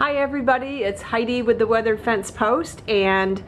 Hi everybody, it's Heidi with the Weathered Fence Post, and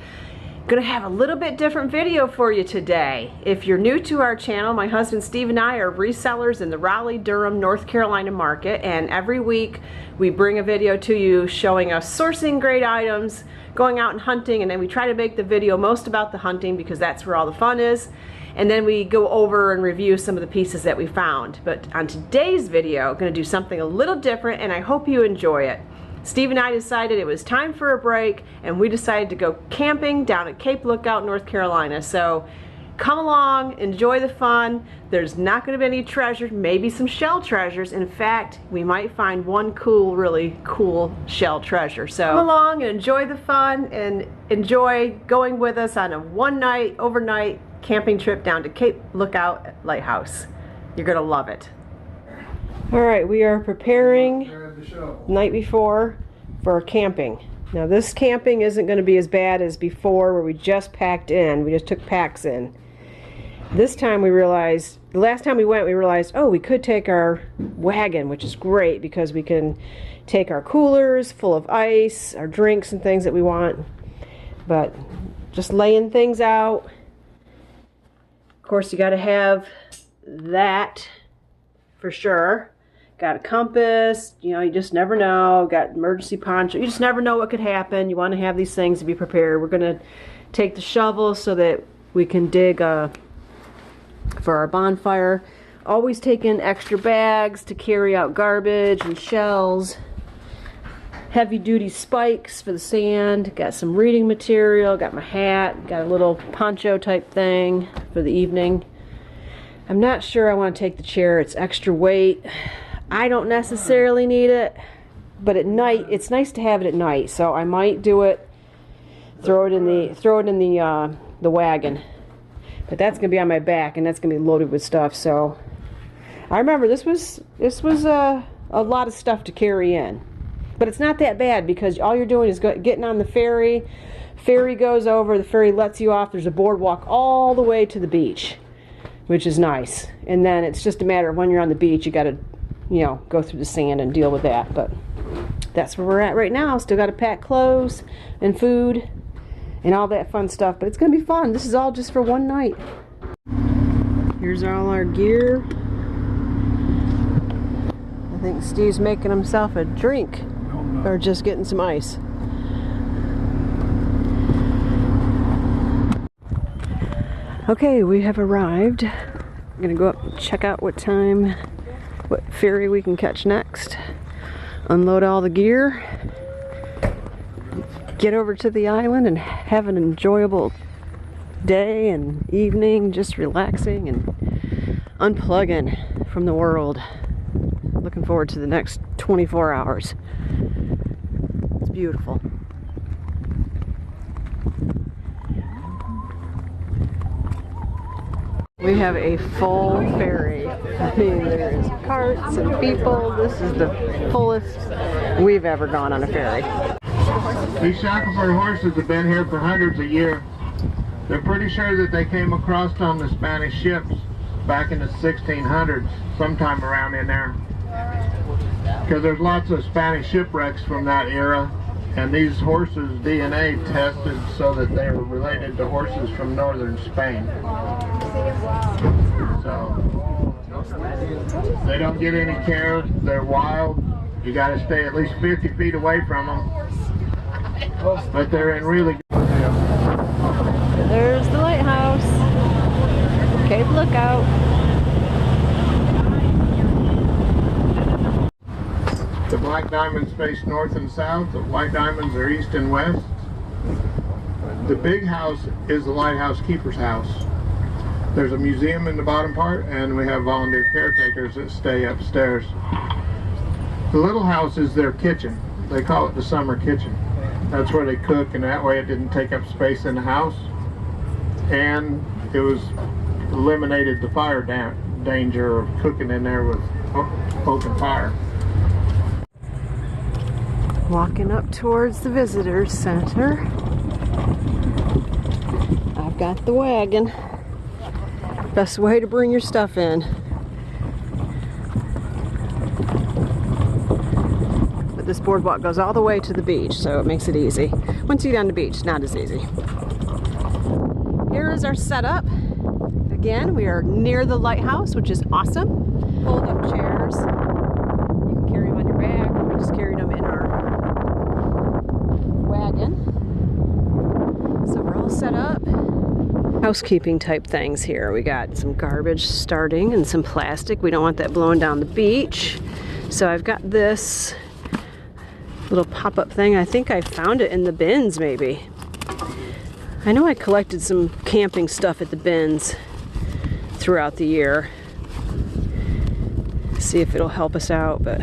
gonna have a little bit different video for you today. If you're new to our channel, my husband Steve and I are resellers in the Raleigh-Durham, North Carolina market, and every week we bring a video to you showing us sourcing great items, going out and hunting, and then we try to make the video most about the hunting because that's where all the fun is. And then we go over and review some of the pieces that we found. But on today's video, I'm gonna do something a little different, and I hope you enjoy it. Steve and I decided it was time for a break, and we decided to go camping down at Cape Lookout, North Carolina. So come along, enjoy the fun. There's not going to be any treasures, maybe some shell treasures. In fact, we might find one really cool shell treasure. So come along and enjoy the fun and enjoy going with us on a one-night, overnight camping trip down to Cape Lookout Lighthouse. You're going to love it. All right, we are preparing the night before for camping. Now this camping isn't going to be as bad as before where we just packed in. We just took packs in. This time we realized, the last time we went, we realized, oh, we could take our wagon, which is great because we can take our coolers full of ice, our drinks and things that we want. But just laying things out. Of course, you got to have that for sure. Got a compass, you know, you just never know. Got emergency poncho, you just never know what could happen. You want to have these things to be prepared. We're going to take the shovel so that we can dig for our bonfire. Always taking extra bags to carry out garbage and shells. Heavy duty spikes for the sand. Got some reading material, got my hat, got a little poncho type thing for the evening. I'm not sure I want to take the chair, it's extra weight. I don't necessarily need it, but at night it's nice to have it at night. So I might do it. Throw it in the wagon. But that's gonna be on my back, and that's gonna be loaded with stuff. So I remember this was a lot of stuff to carry in, but it's not that bad because all you're doing is getting on the ferry. Ferry goes over. The ferry lets you off. There's a boardwalk all the way to the beach, which is nice. And then it's just a matter of when you're on the beach, you got to, you know, go through the sand and deal with that. But that's where we're at right now. Still got to pack clothes and food and all that fun stuff. But it's going to be fun. This is all just for one night. Here's all our gear. I think Steve's making himself a drink. Or just getting some ice. Okay, we have arrived. I'm going to go up and check out what ferry we can catch next. Unload all the gear. Get over to the island and have an enjoyable day and evening, just relaxing and unplugging from the world. Looking forward to the next 24 hours. It's beautiful. We have a full ferry. I mean, there's carts and people. This is the fullest we've ever gone on a ferry. These Shackelford horses have been here for hundreds of years. They're pretty sure that they came across on the Spanish ships back in the 1600s, sometime around in there. Because there's lots of Spanish shipwrecks from that era, and these horses' DNA tested so that they were related to horses from northern Spain. So they don't get any care. They're wild. You got to stay at least 50 feet away from them. But they're in really good shape. There's the lighthouse. Cape Lookout. The black diamonds face north and south. The white diamonds are east and west. The big house is the lighthouse keeper's house. There's a museum in the bottom part, and we have volunteer caretakers that stay upstairs. The little house is their kitchen. They call it the summer kitchen. That's where they cook, and that way it didn't take up space in the house. And it was eliminated the fire danger of cooking in there with open fire. Walking up towards the visitor center. I've got the wagon. Best way to bring your stuff in. But this boardwalk goes all the way to the beach, so it makes it easy. Once you get on the beach, not as easy. Here is our setup. Again, we are near the lighthouse, which is awesome. Fold up chairs. You can carry them on your back, or we just carried them in our wagon. So we're all set up. Housekeeping type things here. We got some garbage starting and some plastic. We don't want that blowing down the beach. So I've got this little pop-up thing. I think I found it in the bins maybe. I know I collected some camping stuff at the bins throughout the year. See if it'll help us out, but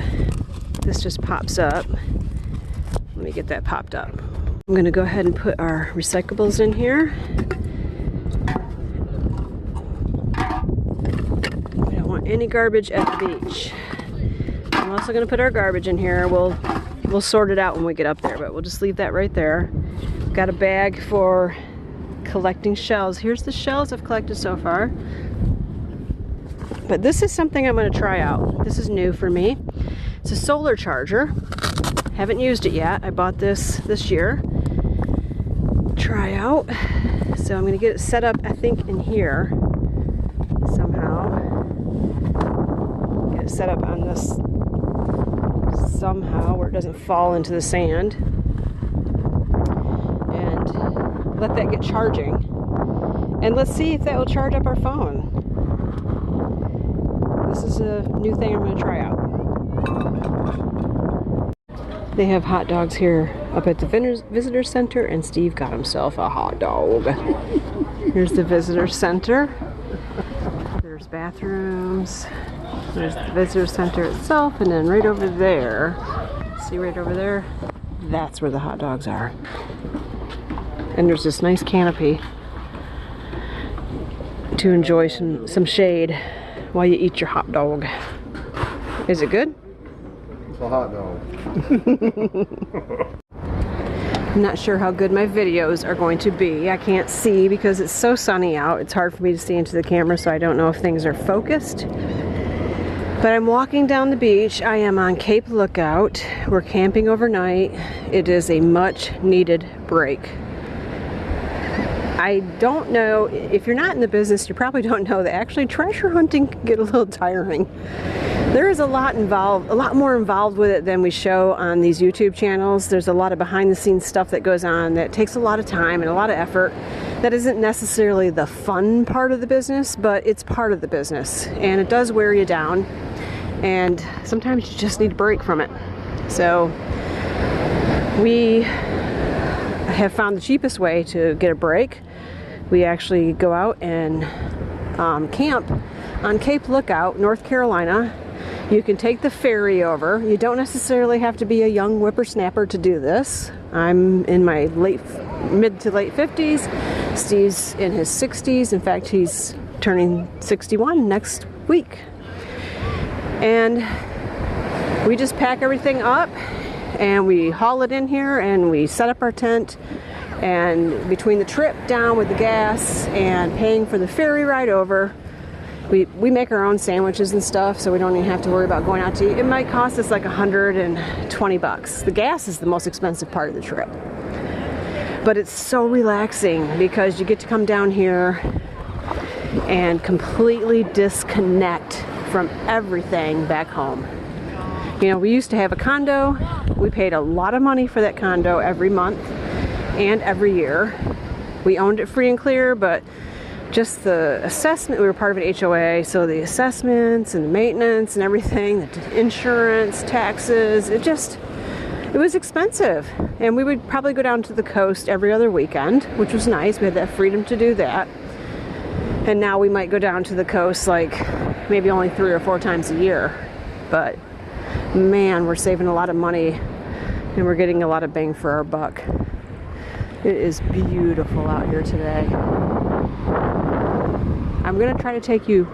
this just pops up. Let me get that popped up. I'm gonna go ahead and put our recyclables in here. We don't want any garbage at the beach. I'm also gonna put our garbage in here. We'll sort it out when we get up there, but we'll just leave that right there. Got a bag for collecting shells. Here's the shells I've collected so far. But this is something I'm going to try out. This is new for me. It's a solar charger. Haven't used it yet. I bought this year. Try out. So I'm going to get it set up, I think, in here somehow. Get it set up on this somehow where it doesn't fall into the sand. Let that get charging, and let's see if that will charge up our phone. This is a new thing I'm going to try out. They have hot dogs here up at the visitor center, and Steve got himself a hot dog. Here's the visitor center. There's bathrooms. There's the visitor center itself, and then right over there, see right over there, that's where the hot dogs are. And there's this nice canopy to enjoy some shade while you eat your hot dog. Is it good? It's a hot dog. I'm not sure how good my videos are going to be. I can't see because it's so sunny out. It's hard for me to see into the camera, so I don't know if things are focused. But I'm walking down the beach. I am on Cape Lookout. We're camping overnight. It is a much needed break. I don't know, if you're not in the business, you probably don't know that actually treasure hunting can get a little tiring. There is a lot more involved with it than we show on these YouTube channels. There's a lot of behind the scenes stuff that goes on that takes a lot of time and a lot of effort. That isn't necessarily the fun part of the business, but it's part of the business, and it does wear you down, and sometimes you just need a break from it. So we have found the cheapest way to get a break. We actually go out and camp on Cape Lookout, North Carolina. You can take the ferry over. You don't necessarily have to be a young whippersnapper to do this. I'm in my mid to late 50s. Steve's in his 60s. In fact, he's turning 61 next week. And we just pack everything up and we haul it in here and we set up our tent. And between the trip down with the gas and paying for the ferry ride over, we make our own sandwiches and stuff, so we don't even have to worry about going out to eat. It might cost us like $120. The gas is the most expensive part of the trip. But it's so relaxing because you get to come down here and completely disconnect from everything back home. You know, we used to have a condo. We paid a lot of money for that condo every month and every year. We owned it free and clear, but just the assessment, we were part of an HOA, so the assessments and the maintenance and everything, the insurance, taxes, it was expensive. And we would probably go down to the coast every other weekend, which was nice. We had that freedom to do that. And now we might go down to the coast like maybe only 3 or 4 times a year. But man, we're saving a lot of money and we're getting a lot of bang for our buck. It is beautiful out here today. I'm gonna try to take you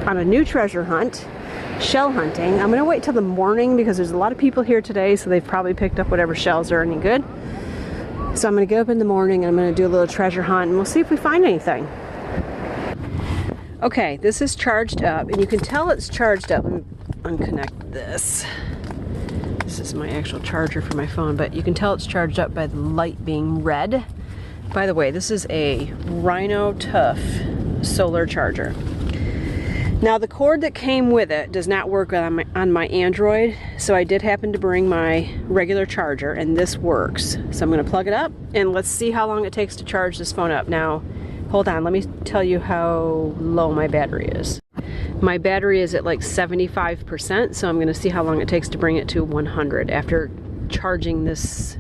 on a new treasure hunt, shell hunting. I'm gonna wait till the morning because there's a lot of people here today, so they've probably picked up whatever shells are any good. So I'm gonna get up in the morning and I'm gonna do a little treasure hunt and we'll see if we find anything. Okay, this is charged up and you can tell it's charged up. Let me unconnect this. This is my actual charger for my phone, but you can tell it's charged up by the light being red. By the way, this is a Rhino Tough solar charger. Now the cord that came with it does not work on my Android, so I did happen to bring my regular charger, and this works. So I'm going to plug it up and let's see how long it takes to charge this phone up. Now, hold on, let me tell you how low my battery is. My battery is at like 75%, so I'm going to see how long it takes to bring it to 100 after charging this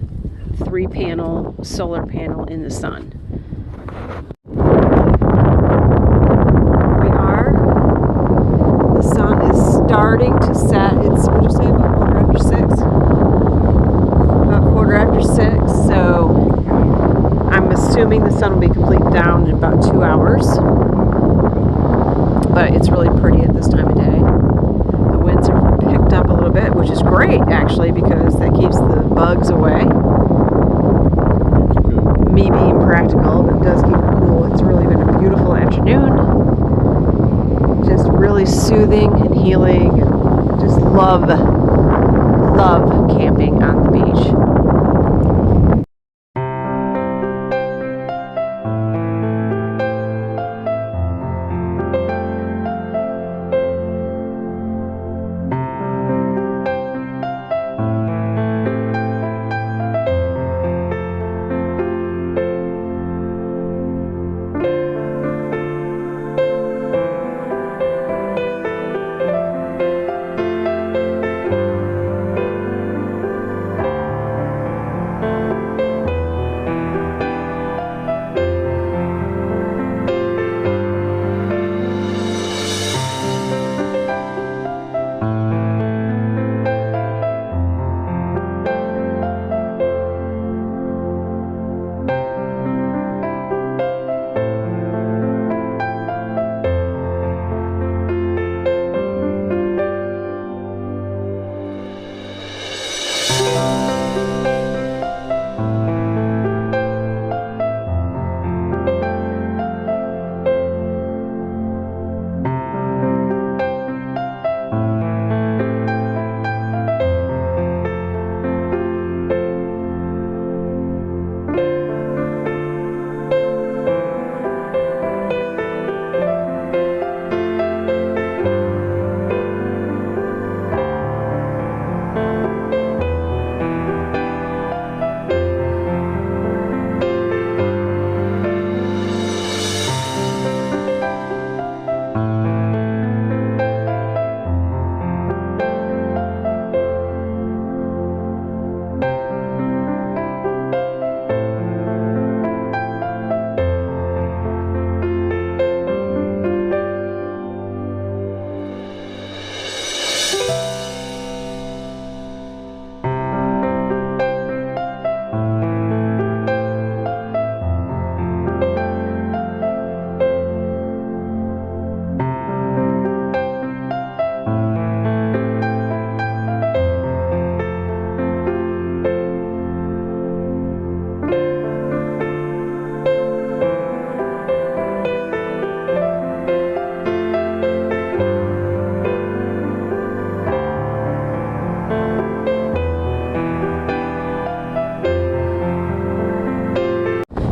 3-panel solar panel in the sun. Starting to set. It's, what'd you say, about 6:15? About 6:15, so I'm assuming the sun will be completely down in about 2 hours. But it's really pretty at this time of day. The winds are picked up a little bit, which is great actually, because that keeps the bugs away. Me being practical, but it does keep it cool. It's really been a beautiful afternoon. Just really soothing and healing. Just love camping on the beach.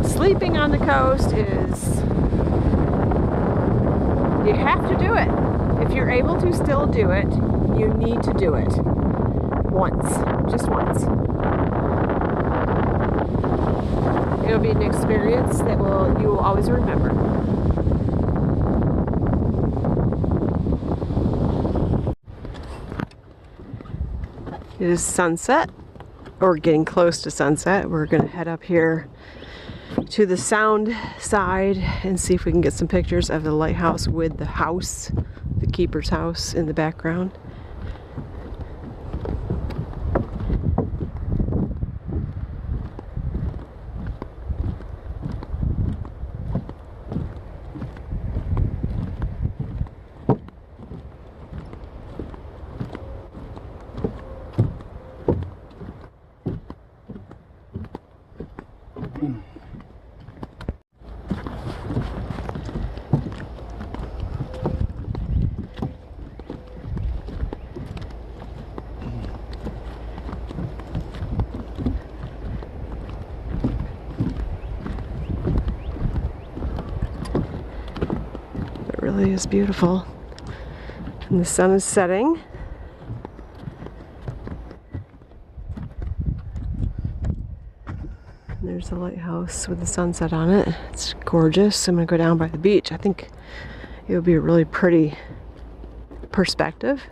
Sleeping on the coast is, you have to do it. If you're able to still do it, you need to do it. Once. Just once. It'll be an experience that you will always remember. It is sunset, or getting close to sunset. We're gonna head up here to the sound side and see if we can get some pictures of the lighthouse with the house, the keeper's house in the background. really is beautiful. And the sun is setting. And there's the lighthouse with the sunset on it. It's gorgeous. I'm gonna go down by the beach. I think it would be a really pretty perspective.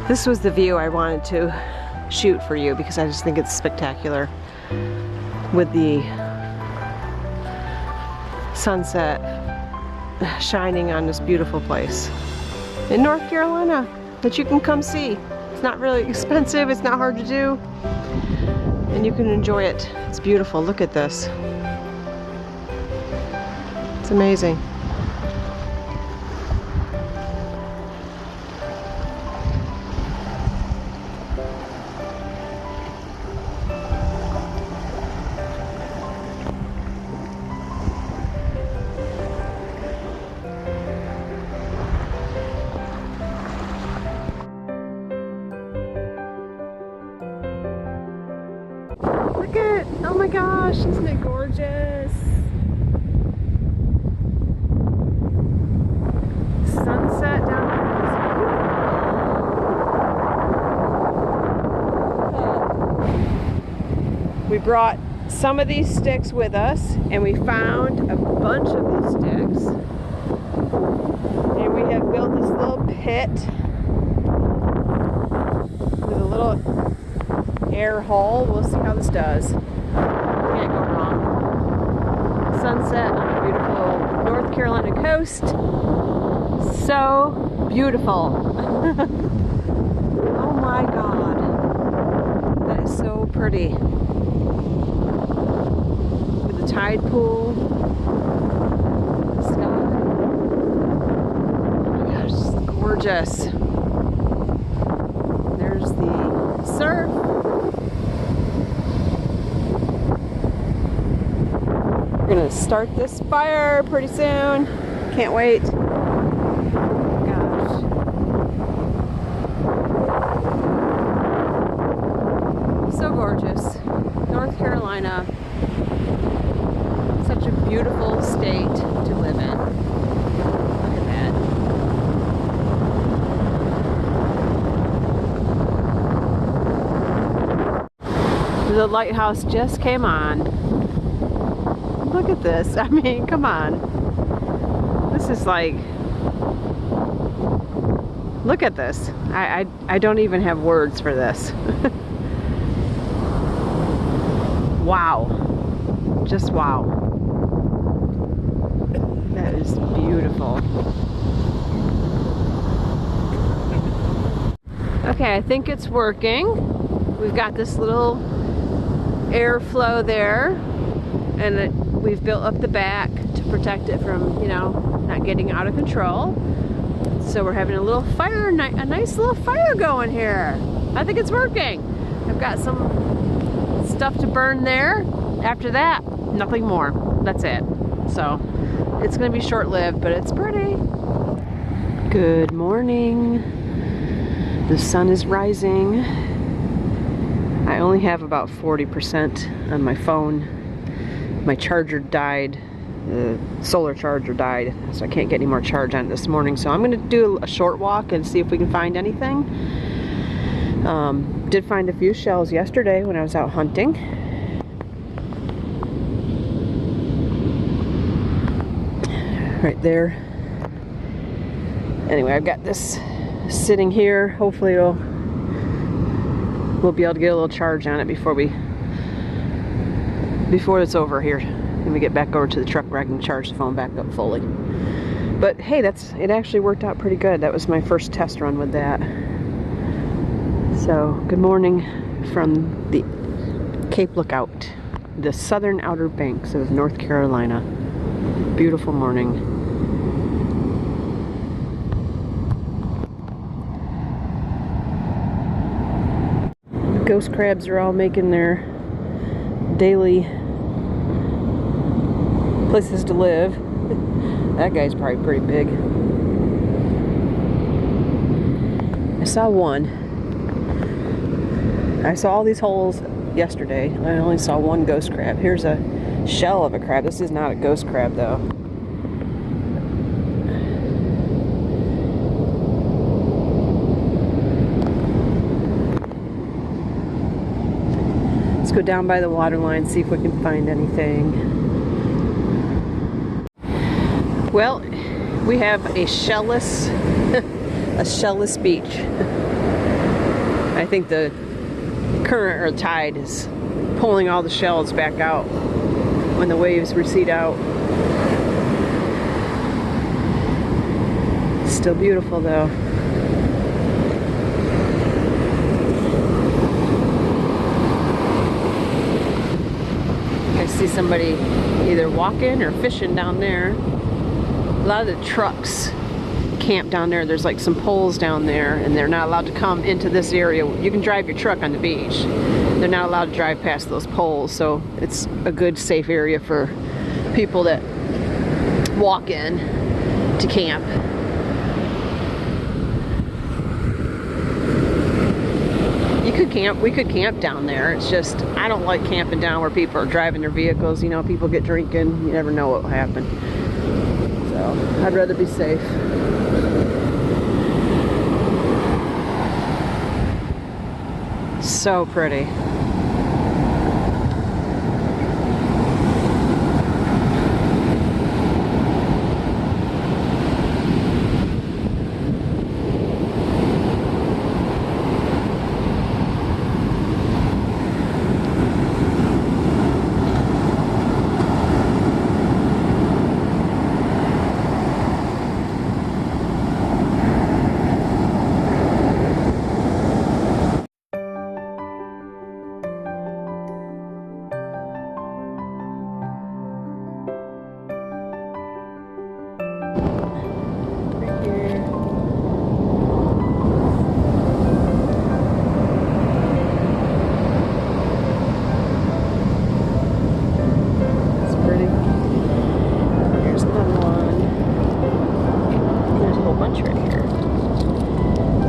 This was the view I wanted to shoot for you because I just think it's spectacular with the sunset shining on this beautiful place in North Carolina that you can come see. It's not really expensive, it's not hard to do, and you can enjoy it. It's beautiful. Look at this. It's amazing. Look at, oh my gosh, isn't it gorgeous? Sunset down there. We brought some of these sticks with us, and we found a bunch of these sticks. And we have built this little pit with a little air hole. We'll see how this does. Can't go wrong. Sunset on the beautiful North Carolina coast. So beautiful. Oh my God. That is so pretty. With the tide pool. The sky. Oh my gosh, it's gorgeous. There's the surf. We're gonna start this fire pretty soon. Can't wait. Gosh. So gorgeous. North Carolina. Such a beautiful state to live in. Look at that. The lighthouse just came on. Look at this. I mean, come on. This is like, look at this. I don't even have words for this. Wow. Just wow. That is beautiful. Okay, I think it's working. We've got this little airflow there, and we've built up the back to protect it from, you know, not getting out of control. So we're having a little fire, a nice little fire going here. I think it's working. I've got some stuff to burn there. After that, nothing more. That's it. So it's gonna be short-lived, but it's pretty. Good morning. The sun is rising. I only have about 40% on my phone. My charger died, the solar charger died, so I can't get any more charge on it this morning. So I'm gonna do a short walk and see if we can find anything. Did find a few shells yesterday when I was out hunting. Right there. Anyway, I've got this sitting here. Hopefully we'll be able to get a little charge on it before it's over here, and we get back over to the truck where I can charge the phone back up fully. But hey, it actually worked out pretty good. That was my first test run with that. So good morning from the Cape Lookout, the southern outer banks of North Carolina. Beautiful morning. The ghost crabs are all making their daily places to live. That guy's probably pretty big. I saw one. I saw all these holes yesterday. I only saw one ghost crab. Here's a shell of a crab. This is not a ghost crab though. Let's go down by the water line, see if we can find anything. Well, we have a shellless beach. I think the current or tide is pulling all the shells back out when the waves recede out. Still beautiful though. I see somebody either walking or fishing down there. A lot of the trucks camp down there. There's like some poles down there and they're not allowed to come into this area. You can drive your truck on the beach. They're not allowed to drive past those poles, so it's a good safe area for people that walk in to camp. You could camp, we could camp down there. It's just, I don't like camping down where people are driving their vehicles. You know, people get drinking, you never know what will happen. So, I'd rather be safe. So pretty.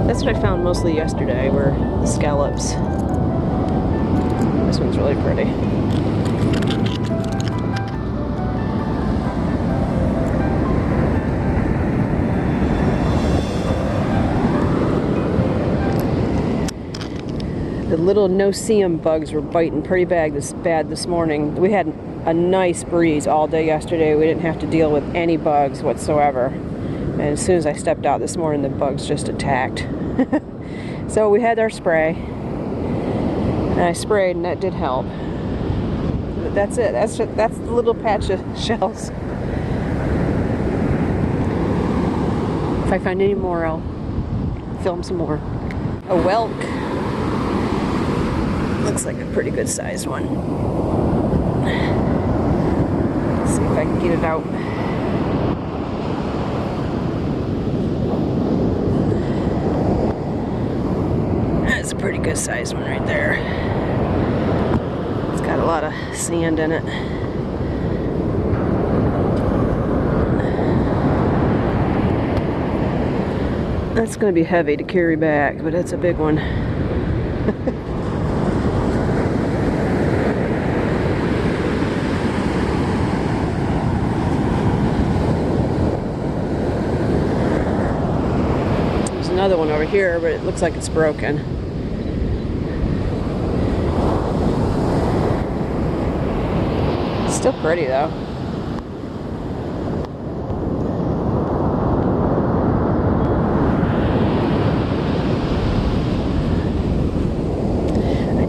That's what I found mostly yesterday, were the scallops. This one's really pretty. The little no-see-em bugs were biting pretty bad this morning. We had a nice breeze all day yesterday. We didn't have to deal with any bugs whatsoever. And as soon as I stepped out this morning, the bugs just attacked. So we had our spray. And I sprayed and that did help. But that's it. That's the little patch of shells. If I find any more, I'll film some more. A whelk. Looks like a pretty good sized one. Let's see if I can get it out. That's a pretty good sized one right there. It's got a lot of sand in it. That's going to be heavy to carry back, but it's a big one. There's another one over here, but it looks like it's broken. It's still pretty though.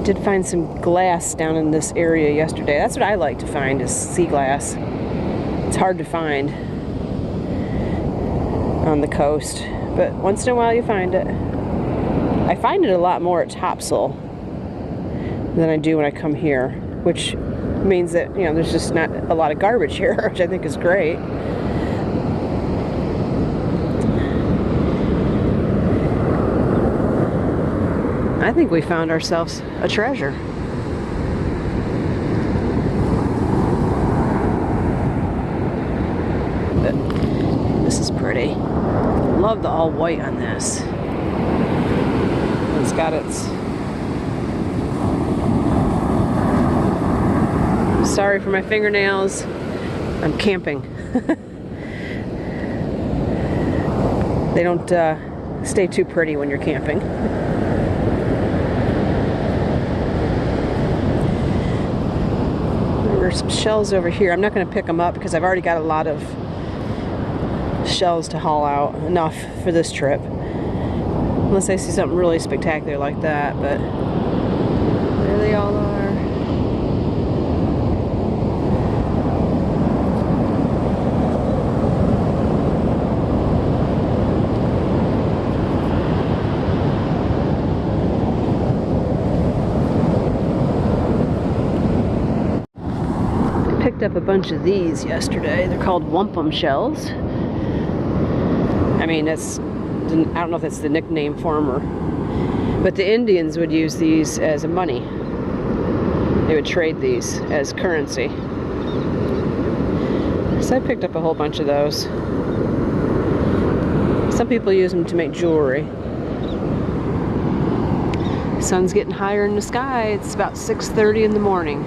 Did find some glass down in this area yesterday. That's what I like to find, is sea glass. It's hard to find on the coast, but once in a while you find it. I find it a lot more at topsail than I do when I come here, which means that, you know, there's just not a lot of garbage here, which I think is great. I think we found ourselves a treasure. But this is pretty. Love the all white on this. It's got its... Sorry for my fingernails. I'm camping. They don't stay too pretty when you're camping. There's some shells over here. I'm not going to pick them up because I've already got a lot of shells to haul out. Enough for this trip. Unless I see something really spectacular like that, but there they all are. Picked up a bunch of these yesterday. They're called wampum shells. I mean, that's, I don't know if that's the nickname for them, or, but the Indians would use these as money. They would trade these as currency. So I picked up a whole bunch of those. Some people use them to make jewelry. The sun's getting higher in the sky. It's about 6:30 in the morning.